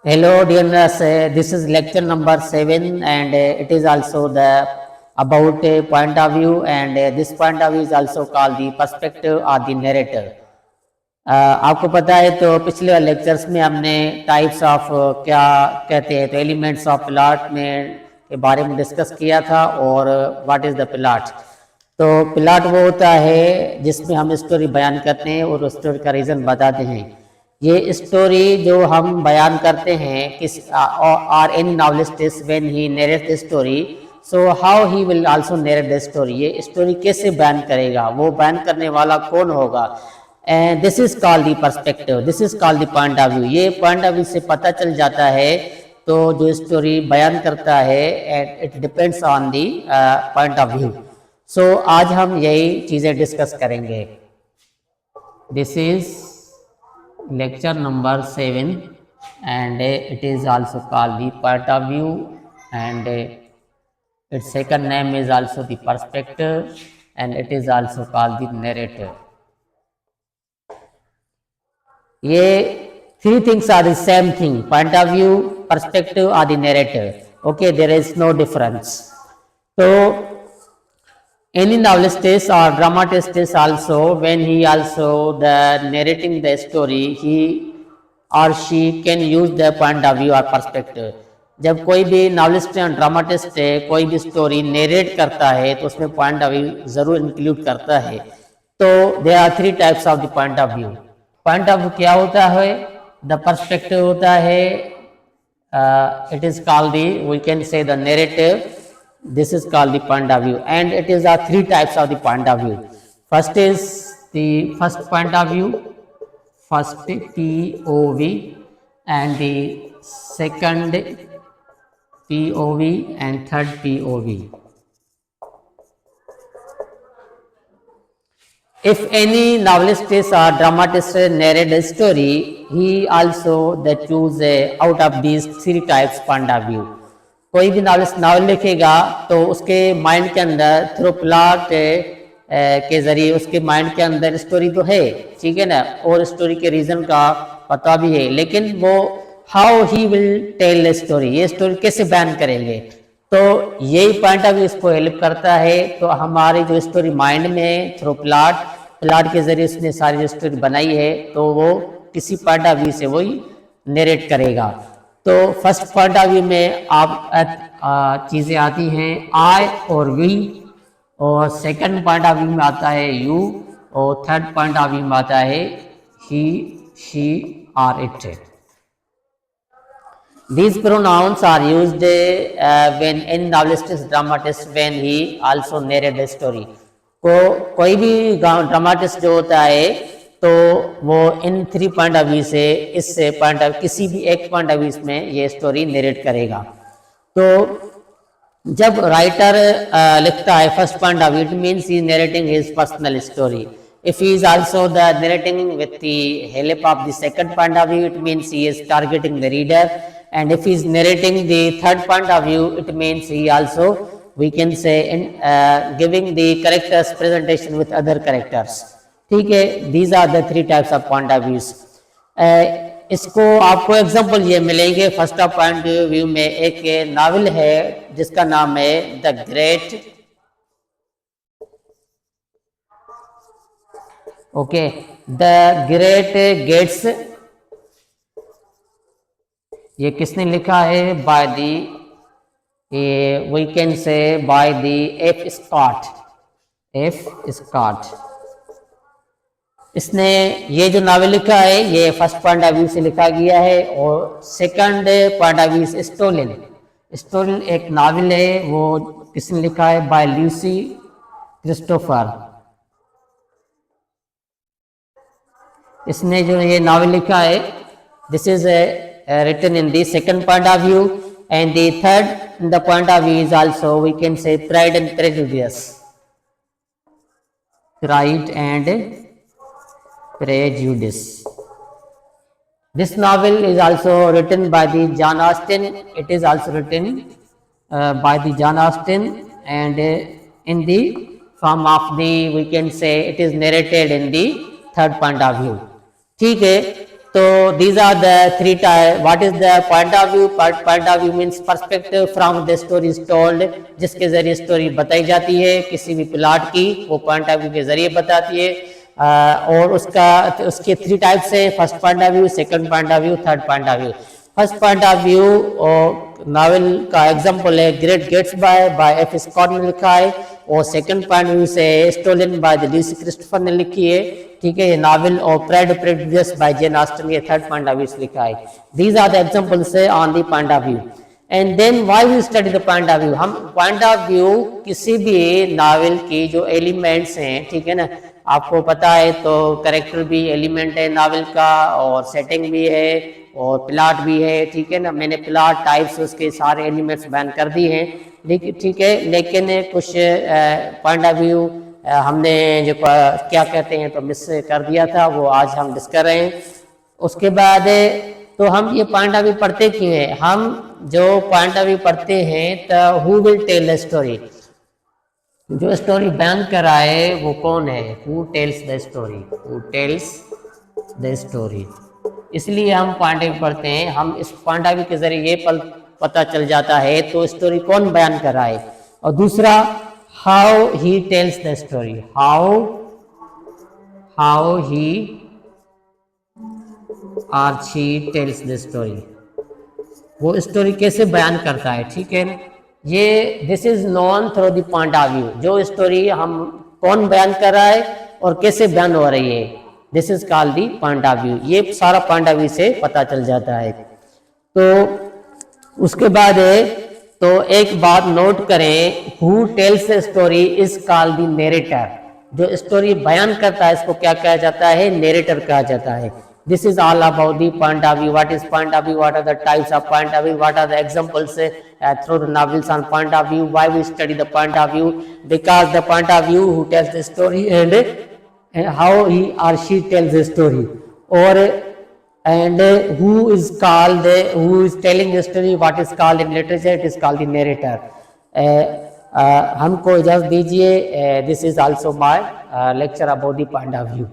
Hello, dear listeners. This is lecture number 7, and it is also the about a point of view, and this point of view is also called the perspective or the narrator. आपको पता है तो पिछले lectures में हमने types of क्या कहते हैं तो एलिमेंट्स ऑफ प्लॉट में के बारे में डिस्कस किया था और व्हाट इज द प्लॉट। तो प्लॉट वो होता है जिसमें हम स्टोरी बयान करते हैं और स्टोरी का रीज़न बताते हैं। ये स्टोरी जो हम बयान करते हैं किस और any novelist when he narrate the story, so how he will also narrate the story. ये स्टोरी कैसे बयान करेगा, वो बयान करने वाला कौन होगा। And this is called the perspective, this is called the point of view. ये पॉइंट ऑफ व्यू से पता चल जाता है तो जो स्टोरी बयान करता है and it depends on the point of view. So आज हम यही चीज़ें डिस्कस करेंगे। This is lecture number 7 and it is also called the point of view and its second name is also the perspective and it is also called the narrator. ये three things are the same thing: point of view, perspective or the narrator. Okay, there is no difference. So any novelist or dramatist also, when he also the narrating the story, he or she can use the point of view or perspective. जब कोई भी novelist या dramatist है कोई भी story narrate करता है तो उसमें पॉइंट ऑफ व्यू जरूर इंक्लूड करता है। तो there are three types of the point of view. Point of view क्या होता है? द पर्सपेक्टिव होता है, it is called the we can say the narrative. This is called the point of view and it is the three types of the point of view. First is the first point of view, first POV, and the second POV and third POV. If any novelist or dramatist narrate a story, he also that choose out of these three types point of view. कोई भी novel लिखेगा तो उसके mind के अंदर through plot के जरिए उसके माइंड के अंदर स्टोरी तो है, ठीक है ना, और स्टोरी के रीजन का पता भी है, लेकिन वो how he will tell story, ये स्टोरी कैसे बयान करेंगे, तो यही पॉइंट ऑफ व्यू इसको हेल्प करता है। तो हमारी जो स्टोरी माइंड में थ्रू प्लॉट के जरिए उसने सारी स्टोरी बनाई है तो वो किसी पॉइंट ऑफ व्यू से वही नरेट करेगा। तो फर्स्ट पॉइंट ऑफ व्यू में आप चीज़ें आती हैं आई और वी, और सेकंड पॉइंट ऑफ व्यू में आता है यू, और थर्ड पॉइंट ऑफ व्यू में आता है ही, शी और it. These pronouns are used when any novelist is dramatist when he also narrate the story. कोई भी ड्रामाटिस्ट जो होता है तो वो in three point of view से इससे पॉइंट ऑफ किसी भी एक पॉइंट ऑफ व्यू में ये स्टोरी नरेट करेगा। तो जब राइटर लिखता है first point of view, it means he is narrating his personal story. If he is also the narrating with the help of the second point of view, it means he is targeting the reader, and if he is narrating the third point of view, it means he also we can say in giving the characters presentation with other characters, ठीक है। these are the three types of point of views। इसको आपको example ये मिलेंगे। First of point view में एक novel है जिसका नाम है the great, okay, the great gates. ये किसने लिखा है? By the we can say by the F. Scott। इसने ये जो नावल लिखा है ये फर्स्ट पॉइंट ऑफ व्यू से लिखा गया है, और सेकंड पॉइंट ऑफ व्यू से स्टोलन एक नावल है, वो किसने लिखा है? By Lucy Christopher. इसने जो ये नावल लिखा है this is written in the second point of view, and the third the point of view is also we can say Pride and Prejudice। Pride and Prejudice, this novel is also written by the Jane Austen, it is also written by the Jane Austen, and in the form of the we can say it is narrated in the third point of view, ठीक है। तो these are the three type. What is the point of view? Point of view means perspective from the story is told, जिसके जरिए story बताई जाती है किसी भी प्लॉट की, वो पॉइंट ऑफ व्यू के जरिए बताती है। और उसके थ्री टाइप्स है, first point of view, second point of view, third point of view. First point of view novel का एग्जांपल है great Gatsby by F Scott ने लिखा है, और सेकंड पॉइंट व्यू से stolen by the Lucy Christopher ने लिखी है, ठीक है, ये नावल। और pride prejudice by Jane Austen, ये थर्ड पॉइंट ऑफ व्यू से लिखा है। These are the examples on the point of view. And then why we study the point of view. हम पॉइंट ऑफ व्यू किसी भी novel की जो elements हैं, ठीक है ना, आपको पता है तो कैरेक्टर भी एलिमेंट है नावल का, और सेटिंग भी है, और प्लॉट भी है, ठीक है ना। मैंने प्लॉट टाइप्स उसके सारे एलिमेंट्स बयान कर दिए हैं, लेकिन ठीक है, लेकिन कुछ पॉइंट ऑफ व्यू हमने जो क्या कहते हैं तो मिस कर दिया था, वो आज हम डिस्कस कर रहे हैं। उसके बाद तो हम ये पॉइंट ऑफ व्यू पढ़ते क्यों हैं? हम जो पॉइंट ऑफ व्यू पढ़ते हैं तो who will tell the story, जो स्टोरी बयान कराए वो कौन है? Who tells the story, who tells the story. इसलिए हम पॉइंट ऑफ व्यू पढ़ते हैं। हम इस पॉइंट ऑफ व्यू के जरिए ये पता चल जाता है तो स्टोरी कौन बयान कराए। और दूसरा, how he tells the story, how he और शी टेल्स द स्टोरी, वो स्टोरी कैसे बयान करता है, ठीक है ना। ये this is known through the point of view, जो स्टोरी हम कौन बयान कर रहा है और कैसे बयान हो रही है, this is called the point of view. ये सारा पॉइंट ऑफ व्यू से पता चल जाता है। तो उसके बाद तो एक बात नोट करें, who tells the story is called the narrator. जो स्टोरी बयान करता है इसको क्या कहा जाता है? नरेटर कहा जाता है। This is all about the point of view. What is point of view, what are the types of point of view, what are the examples through the novels on point of view, why we study the point of view, because the point of view who tells the story and how he or she tells the story, or and who is called who is telling the story, what is called in literature, it is called the narrator. हमको इजाजत दीजिए। This is also my lecture about the point of view.